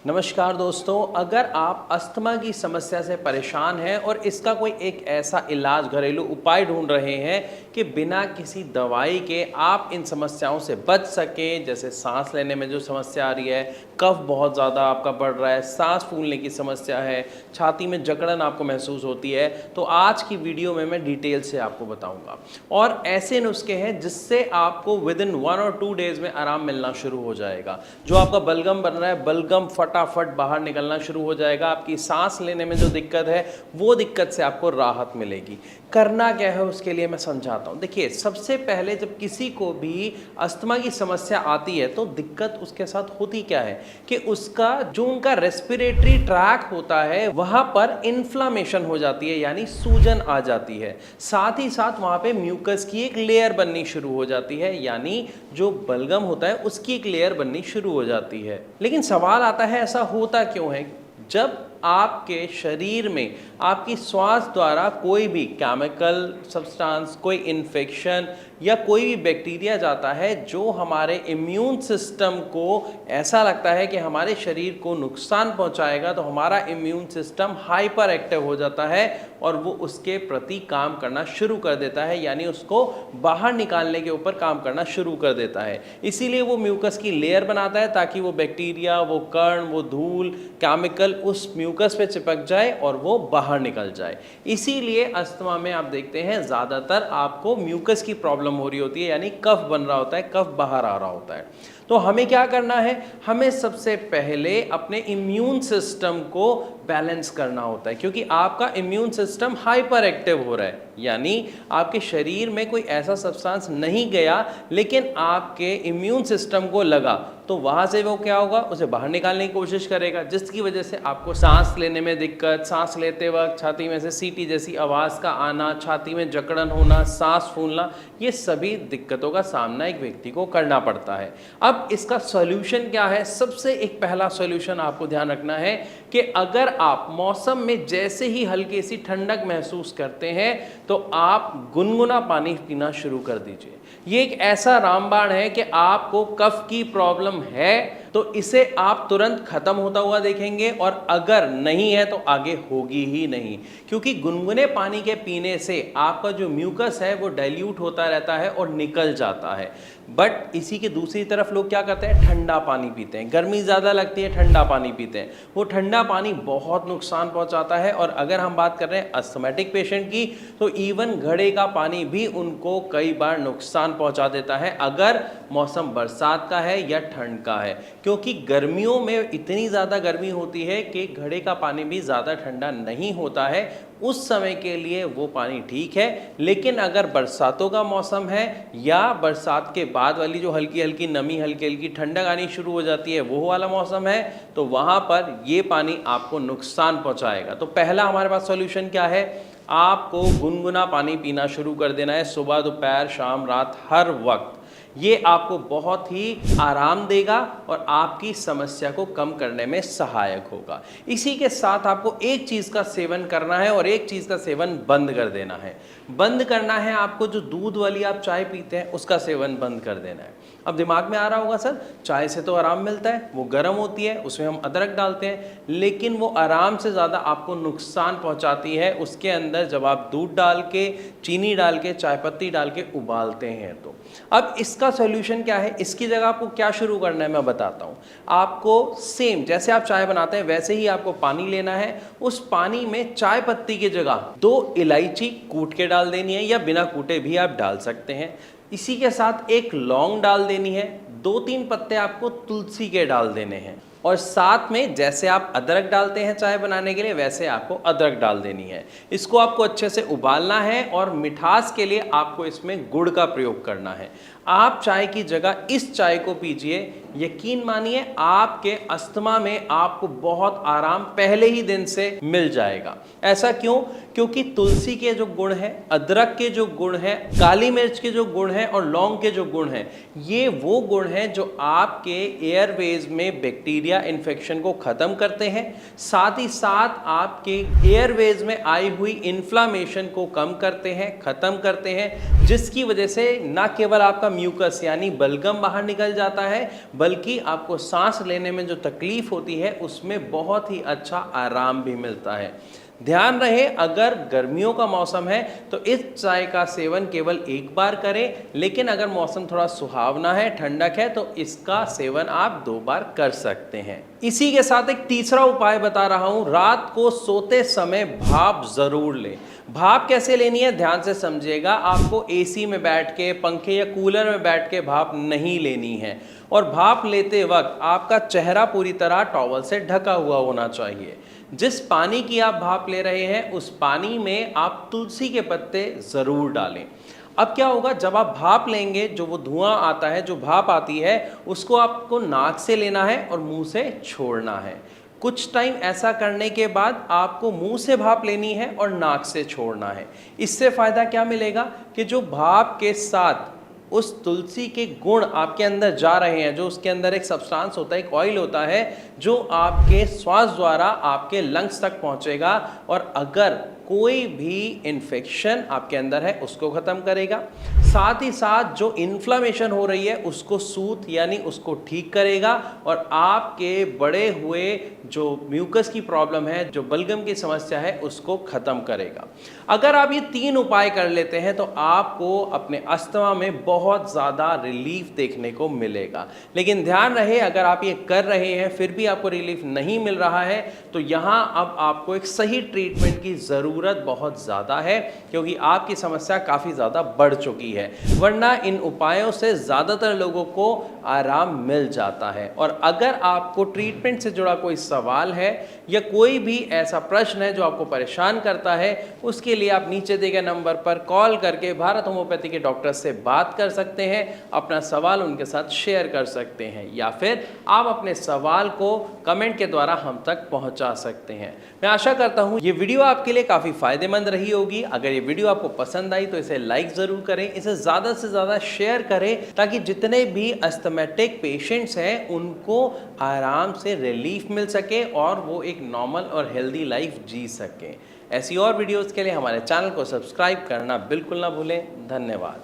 नमस्कार दोस्तों, अगर आप अस्थमा की समस्या से परेशान हैं और इसका कोई एक ऐसा इलाज घरेलू उपाय ढूंढ रहे हैं कि बिना किसी दवाई के आप इन समस्याओं से बच सकें, जैसे सांस लेने में जो समस्या आ रही है, कफ बहुत ज़्यादा आपका बढ़ रहा है, सांस फूलने की समस्या है, छाती में जकड़न आपको महसूस होती है, तो आज की वीडियो में मैं डिटेल से आपको बताऊंगा। और ऐसे नुस्खे हैं जिससे आपको विद इन 1 और 2 डेज में आराम मिलना शुरू हो जाएगा। जो आपका बलगम बन रहा है, बलगम फटाफट बाहर निकलना शुरू हो जाएगा। आपकी सांस लेने में जो दिक्कत है वो दिक्कत से आपको राहत मिलेगी। करना क्या है उसके लिए मैं समझाता हूँ। देखिए, सबसे पहले जब किसी को भी अस्थमा की समस्या आती है तो दिक्कत उसके साथ होती क्या है कि उसका जो उनका रेस्पिरेटरी ट्रैक होता है वहां पर इन्फ्लामेशन हो जाती है, यानी सूजन आ जाती है। साथ ही साथ वहां पे म्यूकस की एक लेयर बननी शुरू हो जाती है, यानी जो बलगम होता है उसकी एक लेयर बननी शुरू हो जाती है। लेकिन सवाल आता है, ऐसा होता क्यों है? जब आपके शरीर में आपकी श्वास द्वारा कोई भी केमिकल सब्सटेंस, कोई इन्फेक्शन या कोई भी बैक्टीरिया जाता है जो हमारे इम्यून सिस्टम को ऐसा लगता है कि हमारे शरीर को नुकसान पहुंचाएगा, तो हमारा इम्यून सिस्टम हाइपर एक्टिव हो जाता है और वो उसके प्रति काम करना शुरू कर देता है, यानी उसको बाहर निकालने के ऊपर काम करना शुरू कर देता है। इसीलिए वो म्यूकस की लेयर बनाता है ताकि वो बैक्टीरिया, वो कण, वो धूल, केमिकल उस म्यूकस पे चिपक जाए और वो बाहर निकल जाए। इसीलिए अस्थमा में आप देखते हैं ज़्यादातर आपको म्यूकस की प्रॉब्लम हो रही होती है, यानी कफ बन रहा होता है, कफ बाहर आ रहा होता है। तो हमें क्या करना है? हमें सबसे पहले अपने इम्यून सिस्टम को बैलेंस करना होता है, क्योंकि आपका इम्यून सिस्टम हाइपर एक्टिव हो रहा है, यानी आपके शरीर में कोई ऐसा सब्सटेंस नहीं गया लेकिन आपके इम्यून सिस्टम को लगा, तो वहां से वो क्या होगा, उसे बाहर निकालने की कोशिश करेगा, जिसकी वजह से आपको सांस लेने में दिक्कत, सांस लेते वक्त छाती में से सीटी जैसी आवाज़ का आना, छाती में जकड़न होना, सांस फूलना, ये सभी दिक्कतों का सामना एक व्यक्ति को करना पड़ता है। अब इसका सॉल्यूशन क्या है? सबसे एक पहला सॉल्यूशन आपको ध्यान रखना है कि अगर आप मौसम में जैसे ही हल्की सी ठंडक महसूस करते हैं तो आप गुनगुना पानी पीना शुरू कर दीजिए। ये एक ऐसा रामबाण है कि आपको कफ की प्रॉब्लम है तो इसे आप तुरंत खत्म होता हुआ देखेंगे, और अगर नहीं है तो आगे होगी ही नहीं, क्योंकि गुनगुने पानी के पीने से आपका जो म्यूकस है वो डाइल्यूट होता रहता है और निकल जाता है। बट इसी के दूसरी तरफ लोग क्या करते हैं? ठंडा पानी पीते हैं। गर्मी ज़्यादा लगती है, ठंडा पानी पीते हैं। वो ठंडा पानी बहुत नुकसान पहुंचाता है, और अगर हम बात कर रहे हैं अस्थमैटिक पेशेंट की, तो इवन घड़े का पानी भी उनको कई बार नुकसान पहुंचा देता है, अगर मौसम बरसात का है या ठंड का है, क्योंकि गर्मियों में इतनी ज़्यादा गर्मी होती है कि घड़े का पानी भी ज़्यादा ठंडा नहीं होता है। उस समय के लिए वो पानी ठीक है, लेकिन अगर बरसातों का मौसम है या बरसात के बाद वाली जो हल्की हल्की नमी, हल्की हल्की ठंडक आनी शुरू हो जाती है, वो वाला मौसम है, तो वहाँ पर ये पानी आपको नुकसान पहुँचाएगा। तो पहला हमारे पास सॉल्यूशन क्या है? आपको गुनगुना पानी पीना शुरू कर देना है, सुबह, दोपहर, शाम, रात, हर वक्त। ये आपको बहुत ही आराम देगा और आपकी समस्या को कम करने में सहायक होगा। इसी के साथ आपको एक चीज़ का सेवन करना है और एक चीज़ का सेवन बंद कर देना है। बंद करना है आपको, जो दूध वाली आप चाय पीते हैं उसका सेवन बंद कर देना है। अब दिमाग में आ रहा होगा, सर चाय से तो आराम मिलता है, वो गर्म होती है, उसमें हम अदरक डालते हैं, लेकिन वो आराम से ज़्यादा आपको नुकसान पहुंचाती है उसके अंदर जब आप दूध डाल के, चीनी डाल के, चाय पत्ती डाल के उबालते हैं। तो अब इसका सॉल्यूशन क्या है? इसकी जगह आपको क्या शुरू करना है मैं बताता हूँ। आपको सेम जैसे आप चाय बनाते हैं वैसे ही आपको पानी लेना है। उस पानी में चाय पत्ती की जगह 2 इलायची कूट के डाल देनी है, या बिना कूटे भी आप डाल सकते हैं। इसी के साथ 1 लौंग डाल देनी है, 2-3 पत्ते आपको तुलसी के डाल देने हैं, और साथ में जैसे आप अदरक डालते हैं चाय बनाने के लिए वैसे आपको अदरक डाल देनी है। इसको आपको अच्छे से उबालना है, और मिठास के लिए आपको इसमें गुड़ का प्रयोग करना है। आप चाय की जगह इस चाय को पीजिए, यकीन मानिए आपके अस्थमा में आपको बहुत आराम पहले ही दिन से मिल जाएगा। ऐसा क्यों? क्योंकि तुलसी के जो गुण हैं, अदरक के जो गुण हैं, काली मिर्च के जो गुण हैं और लौंग के जो गुण हैं, ये वो गुण हैं जो आपके एयरवेज में बैक्टीरिया इन्फेक्शन को ख़त्म करते हैं, साथ ही साथ आपके एयरवेज में आई हुई इन्फ्लामेशन को कम करते हैं, ख़त्म करते हैं, जिसकी वजह से न केवल आपका म्यूकस यानी बलगम बाहर निकल जाता है, बल्कि आपको सांस लेने में जो तकलीफ होती है उसमें बहुत ही अच्छा आराम भी मिलता है। ध्यान रहे, अगर गर्मियों का मौसम है तो इस चाय का सेवन केवल एक बार करें, लेकिन अगर मौसम थोड़ा सुहावना है, ठंडक है, तो इसका सेवन आप 2 बार कर सकते हैं। इसी के साथ एक तीसरा उपाय बता रहा हूं, रात को सोते समय भाप जरूर लें। भाप कैसे लेनी है ध्यान से समझिएगा। आपको एसी में बैठ के, पंखे या कूलर में बैठ के भाप नहीं लेनी है, और भाप लेते वक्त आपका चेहरा पूरी तरह टॉवल से ढका हुआ होना चाहिए। जिस पानी की आप भाप ले रहे हैं उस पानी में आप तुलसी के पत्ते ज़रूर डालें। अब क्या होगा, जब आप भाप लेंगे, जो वो धुआं आता है, जो भाप आती है, उसको आपको नाक से लेना है और मुंह से छोड़ना है। कुछ टाइम ऐसा करने के बाद आपको मुंह से भाप लेनी है और नाक से छोड़ना है। इससे फ़ायदा क्या मिलेगा कि जो भाप के साथ उस तुलसी के गुण आपके अंदर जा रहे हैं, जो उसके अंदर एक सब्सटेंस होता है, एक ऑयल होता है, जो आपके श्वास द्वारा आपके लंग्स तक पहुंचेगा और अगर कोई भी इन्फेक्शन आपके अंदर है उसको ख़त्म करेगा। साथ ही साथ जो इन्फ्लामेशन हो रही है उसको सूत यानी उसको ठीक करेगा, और आपके बड़े हुए जो म्यूकस की प्रॉब्लम है, जो बलगम की समस्या है, उसको ख़त्म करेगा। अगर आप ये 3 उपाय कर लेते हैं तो आपको अपने अस्थमा में बहुत ज़्यादा रिलीफ देखने को मिलेगा। लेकिन ध्यान रहे, अगर आप ये कर रहे हैं फिर भी आपको रिलीफ नहीं मिल रहा है तो यहाँ अब आपको एक सही ट्रीटमेंट की ज़रूरत बहुत ज़्यादा है, क्योंकि आपकी समस्या काफ़ी ज़्यादा बढ़ चुकी है। वरना इन उपायों से ज़्यादातर लोगों को आराम मिल जाता है। और अगर आपको ट्रीटमेंट से जुड़ा कोई सवाल है या कोई भी ऐसा प्रश्न है जो आपको परेशान करता है, उसके लिए आप नीचे दिए गए नंबर पर कॉल करके भारत होम्योपैथी के डॉक्टर से बात कर सकते हैं, अपना सवाल उनके साथ शेयर कर सकते हैं, या फिर आप अपने सवाल को कमेंट के द्वारा हम तक पहुंचा सकते हैं। मैं आशा करता हूं ये वीडियो आपके लिए काफ़ी फायदेमंद रही होगी। अगर ये वीडियो आपको पसंद आई तो इसे लाइक ज़रूर करें, इसे ज़्यादा से ज़्यादा शेयर करें, ताकि जितने भी अस्थमैटिक पेशेंट्स हैं उनको आराम से रिलीफ मिल सके और वो एक नॉर्मल और हेल्दी लाइफ जी सकें। ऐसी और वीडियोज़ के लिए हमारे चैनल को सब्सक्राइब करना बिल्कुल ना भूलें। धन्यवाद।